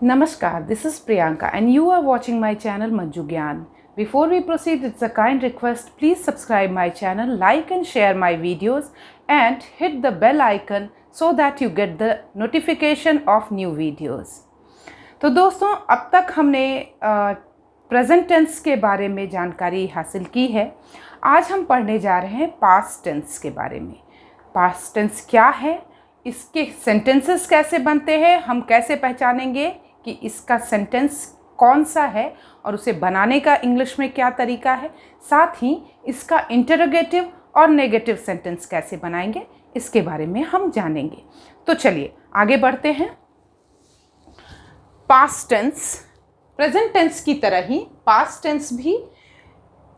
Namaskar, this is Priyanka and you are watching my channel Manju Gyan. Before we proceed, it's a kind request, please subscribe my channel, like and share my videos and hit the bell icon so that you get the notification of new videos. तो दोस्तों, अब तक हमने present tense के बारे में जानकारी हासिल की है। आज हम पढ़ने जा रहे हैं पास्ट टेंस के बारे में। पास्ट टेंस क्या है, इसके सेंटेंसेस कैसे बनते हैं, हम कैसे पहचानेंगे कि इसका सेंटेंस कौन सा है और उसे बनाने का इंग्लिश में क्या तरीका है, साथ ही इसका इंटरोगेटिव और नेगेटिव सेंटेंस कैसे बनाएंगे, इसके बारे में हम जानेंगे। तो चलिए आगे बढ़ते हैं। पास्ट टेंस, प्रेजेंट टेंस की तरह ही पास्ट टेंस भी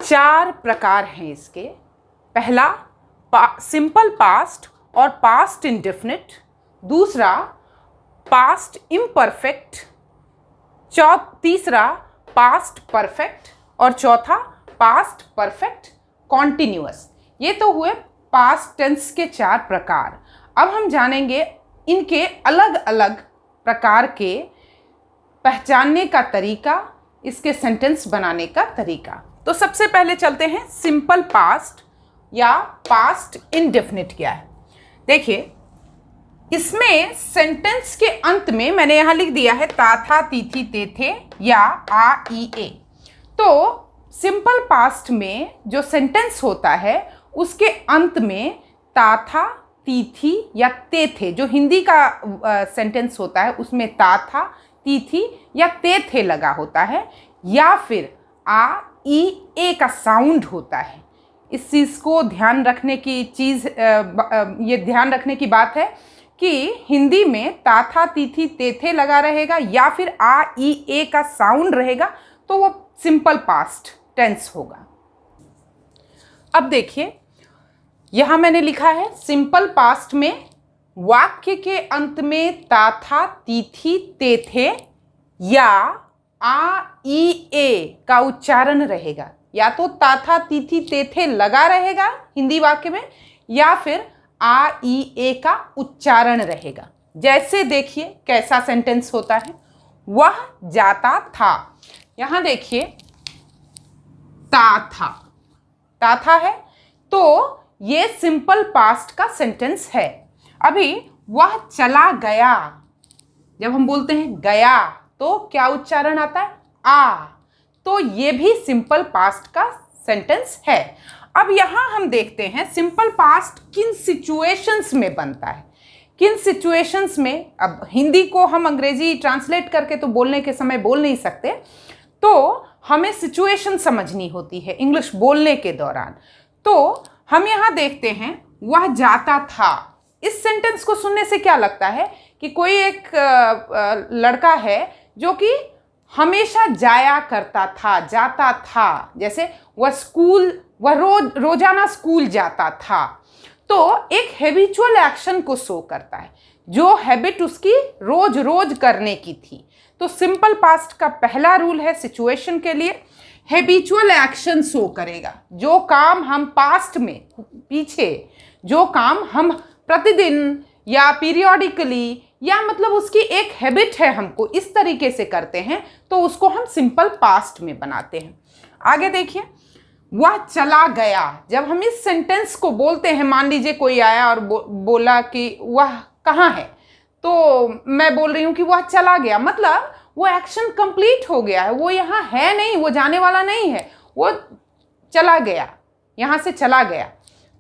4 प्रकार हैं इसके। पहला सिंपल पास्ट और पास्ट इंडेफिनिट, दूसरा पास्ट इम्परफेक्ट, तीसरा पास्ट परफेक्ट और चौथा पास्ट परफेक्ट कॉन्टिन्यूअस। ये तो हुए पास्ट टेंस के 4 प्रकार। अब हम जानेंगे इनके अलग अलग प्रकार के पहचानने का तरीका, इसके सेंटेंस बनाने का तरीका। तो सबसे पहले चलते हैं सिंपल पास्ट या पास्ट इंडेफिनिट क्या है। देखिए, इसमें सेंटेंस के अंत में मैंने यहाँ लिख दिया है ता था ती थी ते थे या आ ई ए। तो सिंपल पास्ट में जो सेंटेंस होता है उसके अंत में ता था ती थी या ते थे, जो हिंदी का सेंटेंस होता है उसमें ता था ती थी या ते थे लगा होता है, या फिर आ ई ए का साउंड होता है। इस चीज़ को ध्यान रखने की ये ध्यान रखने की बात है कि हिंदी में ता था ती थी ते थे लगा रहेगा या फिर आ ई ए का साउंड रहेगा तो वो सिंपल पास्ट टेंस होगा। अब देखिए, यहाँ मैंने लिखा है सिंपल पास्ट में वाक्य के अंत में ता था ती थी ते थे या आ ई ए का उच्चारण रहेगा। या तो ता था ती थी ते थे लगा रहेगा हिंदी वाक्य में, या फिर आ ई ए का उच्चारण रहेगा। जैसे देखिए कैसा सेंटेंस होता है, वह जाता था। यहाँ देखिए ता था है, तो ये सिंपल पास्ट का सेंटेंस है। अभी वह चला गया, जब हम बोलते हैं गया तो क्या उच्चारण आता है, आ, तो ये भी सिंपल पास्ट का सेंटेंस है। अब यहाँ हम देखते हैं सिंपल पास्ट किन सिचुएशंस में बनता है, किन सिचुएशंस में। अब हिंदी को हम अंग्रेजी ट्रांसलेट करके तो बोलने के समय बोल नहीं सकते, तो हमें सिचुएशन समझनी होती है इंग्लिश बोलने के दौरान। तो हम यहाँ देखते हैं वह जाता था। इस सेंटेंस को सुनने से क्या लगता है कि कोई एक लड़का है जो कि हमेशा जाया करता था, जाता था। जैसे वह रोजाना स्कूल जाता था, तो एक हैबिचुअल एक्शन को शो करता है, जो हैबिट उसकी रोज रोज करने की थी। तो सिंपल पास्ट का पहला रूल है सिचुएशन के लिए, हैबिचुअल एक्शन शो करेगा। जो काम हम पास्ट में पीछे, जो काम हम प्रतिदिन या पीरियोडिकली या मतलब उसकी एक हैबिट है, हमको इस तरीके से करते हैं, तो उसको हम सिंपल पास्ट में बनाते हैं। आगे देखिए, वह चला गया। जब हम इस सेंटेंस को बोलते हैं, मान लीजिए कोई आया और बोला कि वह कहाँ है, तो मैं बोल रही हूँ कि वह चला गया, मतलब वो एक्शन कंप्लीट हो गया है, वो यहाँ है नहीं, वो जाने वाला नहीं है, वो चला गया, यहाँ से चला गया।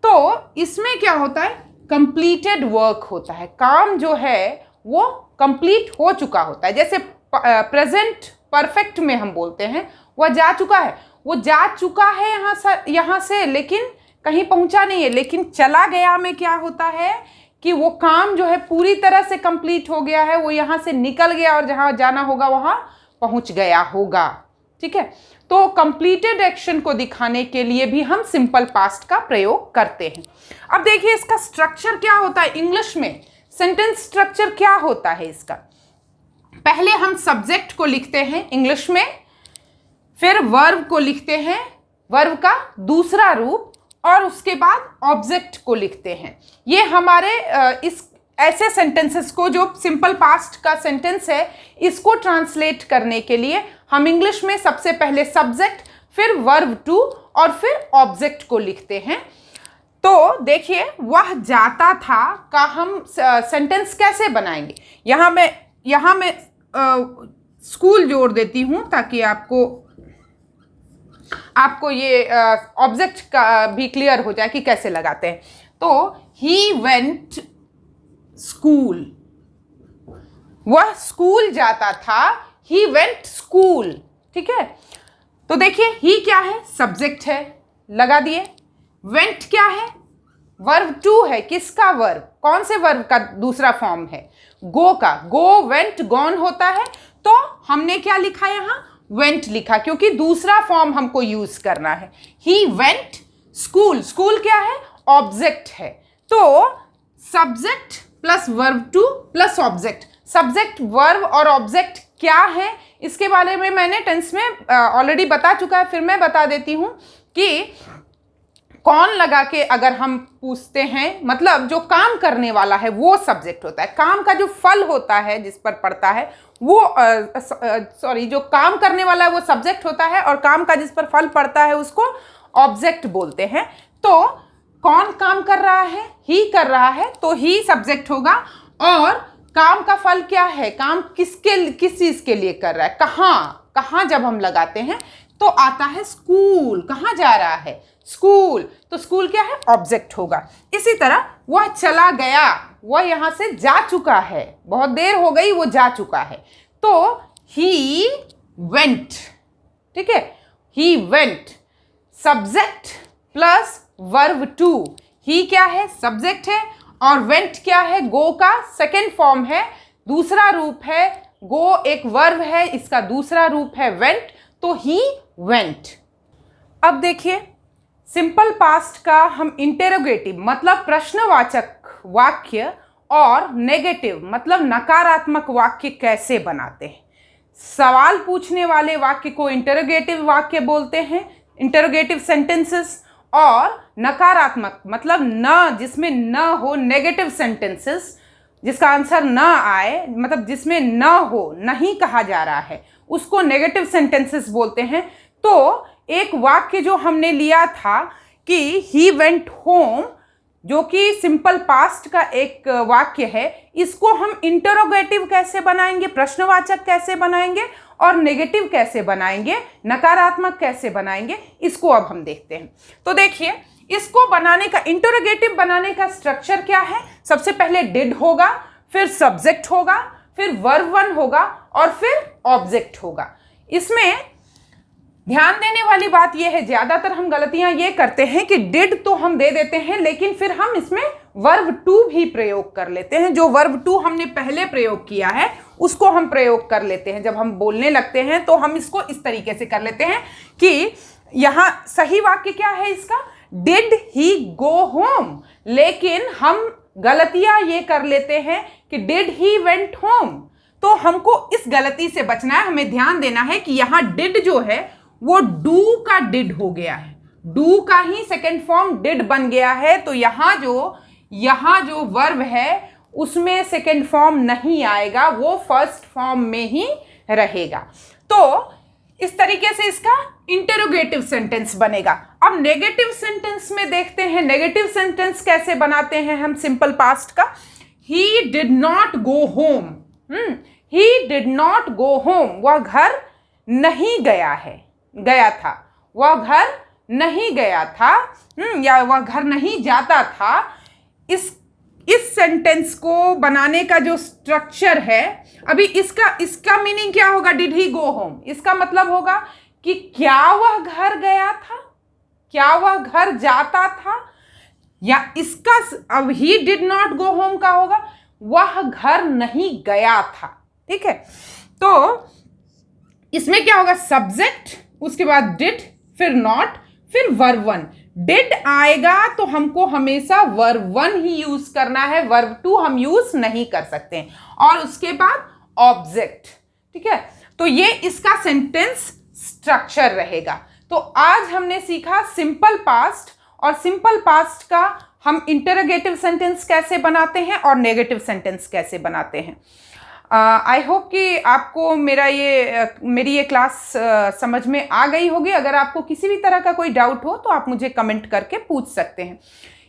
तो इसमें क्या होता है, कंप्लीटेड वर्क होता है, काम जो है वो कंप्लीट हो चुका होता है। जैसे प्रेजेंट परफेक्ट में हम बोलते हैं वह जा चुका है, वो जा चुका है यहाँ से लेकिन कहीं पहुंचा नहीं है। लेकिन चला गया में क्या होता है कि वो काम जो है पूरी तरह से कंप्लीट हो गया है, वो यहाँ से निकल गया और जहाँ जाना होगा वहाँ पहुँच गया होगा। ठीक है, तो कंप्लीटेड एक्शन को दिखाने के लिए भी हम सिंपल पास्ट का प्रयोग करते हैं। अब देखिए इसका स्ट्रक्चर क्या होता है इंग्लिश में, सेंटेंस स्ट्रक्चर क्या होता है इसका। पहले हम सब्जेक्ट को लिखते हैं इंग्लिश में, फिर वर्ब को लिखते हैं, वर्ब का दूसरा रूप, और उसके बाद ऑब्जेक्ट को लिखते हैं। ये हमारे इस ऐसे सेंटेंसेस को, जो सिंपल पास्ट का सेंटेंस है, इसको ट्रांसलेट करने के लिए हम इंग्लिश में सबसे पहले सब्जेक्ट, फिर वर्ब टू और फिर ऑब्जेक्ट को लिखते हैं। तो देखिए, वह जाता था का हम सेंटेंस कैसे बनाएंगे। यहाँ मैं स्कूल जोड़ देती हूँ ताकि आपको ये ऑब्जेक्ट का भी क्लियर हो जाए कि कैसे लगाते हैं। तो ही वेंट स्कूल, वह स्कूल जाता था, ही वेंट स्कूल। ठीक है, तो देखिए ही क्या है, सब्जेक्ट है, लगा दिए। वेंट क्या है, वर्ब टू है। किसका वर्ब, कौन से वर्ब का दूसरा फॉर्म है, गो का। गो वेंट गॉन होता है, तो हमने क्या लिखा यहाँ, वेंट लिखा, क्योंकि दूसरा फॉर्म हमको यूज करना है। ही वेंट स्कूल, स्कूल क्या है, ऑब्जेक्ट है। तो subject plus verb two plus object. Subject, verb और ऑब्जेक्ट क्या है, इसके बारे में मैंने टेंस में ऑलरेडी बता चुका है, फिर मैं बता देती हूं कि कौन लगा के अगर हम पूछते हैं, मतलब जो काम करने वाला है वो सब्जेक्ट होता है। काम का जो फल होता है जिस पर पड़ता है वो जो काम करने वाला है वो सब्जेक्ट होता है, और काम का जिस पर फल पड़ता है उसको ऑब्जेक्ट बोलते हैं। तो कौन काम कर रहा है, ही कर रहा है, तो ही सब्जेक्ट होगा। और काम का फल क्या है, काम किस चीज के लिए कर रहा है, कहाँ जब हम लगाते हैं तो आता है स्कूल। कहाँ जा रहा है, स्कूल, तो स्कूल क्या है, ऑब्जेक्ट होगा। इसी तरह वह चला गया, वह यहां से जा चुका है, बहुत देर हो गई, वो जा चुका है, तो ही वेंट। ठीक है, he went, subject plus verb two. He क्या है, सब्जेक्ट है, और वेंट क्या है, गो का सेकेंड फॉर्म है, दूसरा रूप है। गो एक वर्ब है, इसका दूसरा रूप है वेंट, तो ही वेंट। अब देखिए, सिंपल पास्ट का हम इंटेरोगेटिव मतलब प्रश्नवाचक वाक्य और नेगेटिव मतलब नकारात्मक वाक्य कैसे बनाते हैं। सवाल पूछने वाले वाक्य को इंटेरोगेटिव वाक्य बोलते हैं, इंटेरोगेटिव सेंटेंसेस, और नकारात्मक मतलब न, जिसमें न हो, नेगेटिव सेंटेंसेस, जिसका आंसर न आए, मतलब जिसमें न हो, नहीं कहा जा रहा है, उसको नेगेटिव सेंटेंसेस बोलते हैं। तो एक वाक्य जो हमने लिया था कि ही वेंट होम, जो कि सिंपल पास्ट का एक वाक्य है, इसको हम इंटरोगेटिव कैसे बनाएंगे, प्रश्नवाचक कैसे बनाएंगे, और नेगेटिव कैसे बनाएंगे, नकारात्मक कैसे बनाएंगे, इसको अब हम देखते हैं। तो देखिए, इसको बनाने का, इंटरोगेटिव बनाने का स्ट्रक्चर क्या है। सबसे पहले डिड होगा, फिर सब्जेक्ट होगा, फिर वर्ब वन होगा, और फिर ऑब्जेक्ट होगा। इसमें ध्यान देने वाली बात यह है, ज्यादातर हम गलतियां ये करते हैं कि डिड तो हम दे देते हैं, लेकिन फिर हम इसमें वर्ब टू भी प्रयोग कर लेते हैं। जो वर्ब टू हमने पहले प्रयोग किया है उसको हम प्रयोग कर लेते हैं। जब हम बोलने लगते हैं तो हम इसको इस तरीके से कर लेते हैं कि यहाँ सही वाक्य क्या है इसका, डिड ही गो होम, लेकिन हम गलतियां ये कर लेते हैं कि डिड ही वेंट होम। तो हमको इस गलती से बचना है। हमें ध्यान देना है कि यहाँ डिड जो है वो डू का डिड हो गया है, डू का ही सेकेंड फॉर्म डिड बन गया है। तो यहाँ जो वर्ब है उसमें सेकेंड फॉर्म नहीं आएगा, वो फर्स्ट फॉर्म में ही रहेगा। तो इस तरीके से इसका इंटरोगेटिव सेंटेंस बनेगा। अब नेगेटिव सेंटेंस में देखते हैं, नेगेटिव सेंटेंस कैसे बनाते हैं हम सिंपल पास्ट का। He did not go home, he did not go home, वह घर नहीं गया है, गया था, वह घर नहीं गया था, या वह घर नहीं जाता था। इस सेंटेंस को बनाने का जो स्ट्रक्चर है, अभी इसका मीनिंग क्या होगा, डिड ही गो होम, इसका मतलब होगा कि क्या वह घर गया था, क्या वह घर जाता था, या इसका अब he did not go home का होगा वह घर नहीं गया था। ठीक है, तो इसमें क्या होगा, सब्जेक्ट, उसके बाद डिड, फिर नॉट, फिर वर्ब वन। डिड आएगा तो हमको हमेशा वर्ब वन ही यूज करना है, वर्ब टू हम यूज नहीं कर सकते हैं, और उसके बाद ऑब्जेक्ट। ठीक है, तो ये इसका सेंटेंस स्ट्रक्चर रहेगा। तो आज हमने सीखा सिंपल पास्ट, और सिंपल पास्ट का हम इंटरोगेटिव सेंटेंस कैसे बनाते हैं और नेगेटिव सेंटेंस कैसे बनाते हैं। आई होप कि आपको मेरी ये क्लास समझ में आ गई होगी। अगर आपको किसी भी तरह का कोई डाउट हो तो आप मुझे कमेंट करके पूछ सकते हैं।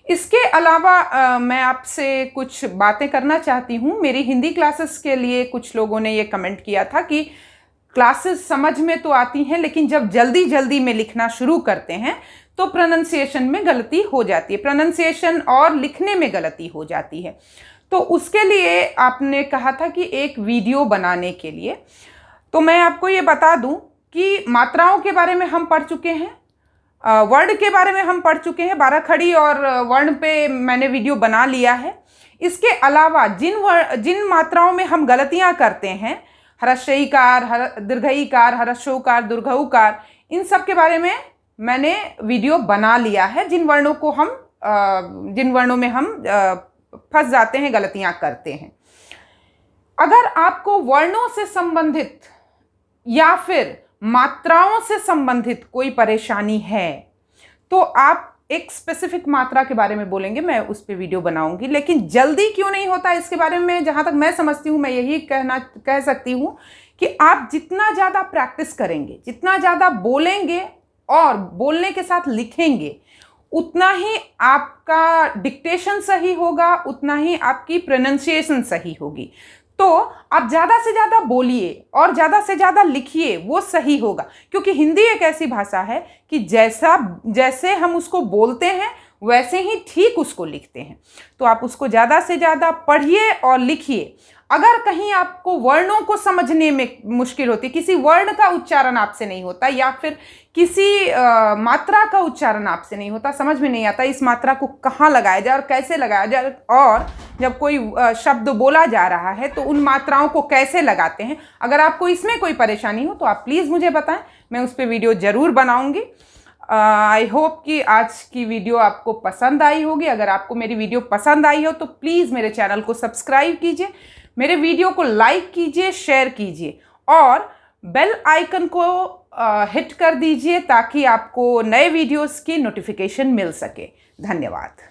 इसके अलावा मैं आपसे कुछ बातें करना चाहती हूँ। मेरी हिंदी क्लासेस के लिए कुछ लोगों ने ये कमेंट किया था कि क्लासेस समझ में तो आती हैं, लेकिन जब जल्दी जल्दी में लिखना शुरू करते हैं तो प्रोनंसिएशन में गलती हो जाती है, प्रोनंसिएशन और लिखने में गलती हो जाती है। तो उसके लिए आपने कहा था कि एक वीडियो बनाने के लिए, तो मैं आपको ये बता दूं कि मात्राओं के बारे में हम पढ़ चुके हैं, वर्ड के बारे में हम पढ़ चुके हैं, 12 खड़ी और वर्ण पे मैंने वीडियो बना लिया है। इसके अलावा जिन मात्राओं में हम गलतियां करते हैं, हरस्वईकार, दीर्घईकार, ह्रस्वकार, दीर्घऊकार, इन सब के बारे में मैंने वीडियो बना लिया है। जिन वर्णों में हम फंस जाते हैं, गलतियां करते हैं। अगर आपको वर्णों से संबंधित या फिर मात्राओं से संबंधित कोई परेशानी है तो आप एक स्पेसिफिक मात्रा के बारे में बोलेंगे, मैं उस पर वीडियो बनाऊंगी। लेकिन जल्दी क्यों नहीं होता इसके बारे में जहां तक मैं समझती हूं, मैं यही कह सकती हूं कि आप जितना ज़्यादा प्रैक्टिस करेंगे, जितना ज़्यादा बोलेंगे और बोलने के साथ लिखेंगे, उतना ही आपका डिक्टेशन सही होगा, उतना ही आपकी प्रोनंसिएशन सही होगी। तो आप ज़्यादा से ज़्यादा बोलिए और ज़्यादा से ज़्यादा लिखिए, वो सही होगा। क्योंकि हिंदी एक ऐसी भाषा है कि जैसे हम उसको बोलते हैं वैसे ही ठीक उसको लिखते हैं। तो आप उसको ज़्यादा से ज़्यादा पढ़िए और लिखिए। अगर कहीं आपको वर्णों को समझने में मुश्किल होती, किसी वर्ण का उच्चारण आपसे नहीं होता या फिर किसी मात्रा का उच्चारण आपसे नहीं होता, समझ में नहीं आता इस मात्रा को कहाँ लगाया जाए और कैसे लगाया जाए, और जब कोई शब्द बोला जा रहा है तो उन मात्राओं को कैसे लगाते हैं, अगर आपको इसमें कोई परेशानी हो तो आप प्लीज़ मुझे बताएं, मैं उस पर वीडियो ज़रूर बनाऊंगी। आई होप कि आज की वीडियो आपको पसंद आई होगी। अगर आपको मेरी वीडियो पसंद आई हो तो प्लीज़ मेरे चैनल को सब्सक्राइब कीजिए, मेरे वीडियो को लाइक कीजिए, शेयर कीजिए और बेल आइकन को हिट कर दीजिए ताकि आपको नए वीडियोस की नोटिफिकेशन मिल सके। धन्यवाद।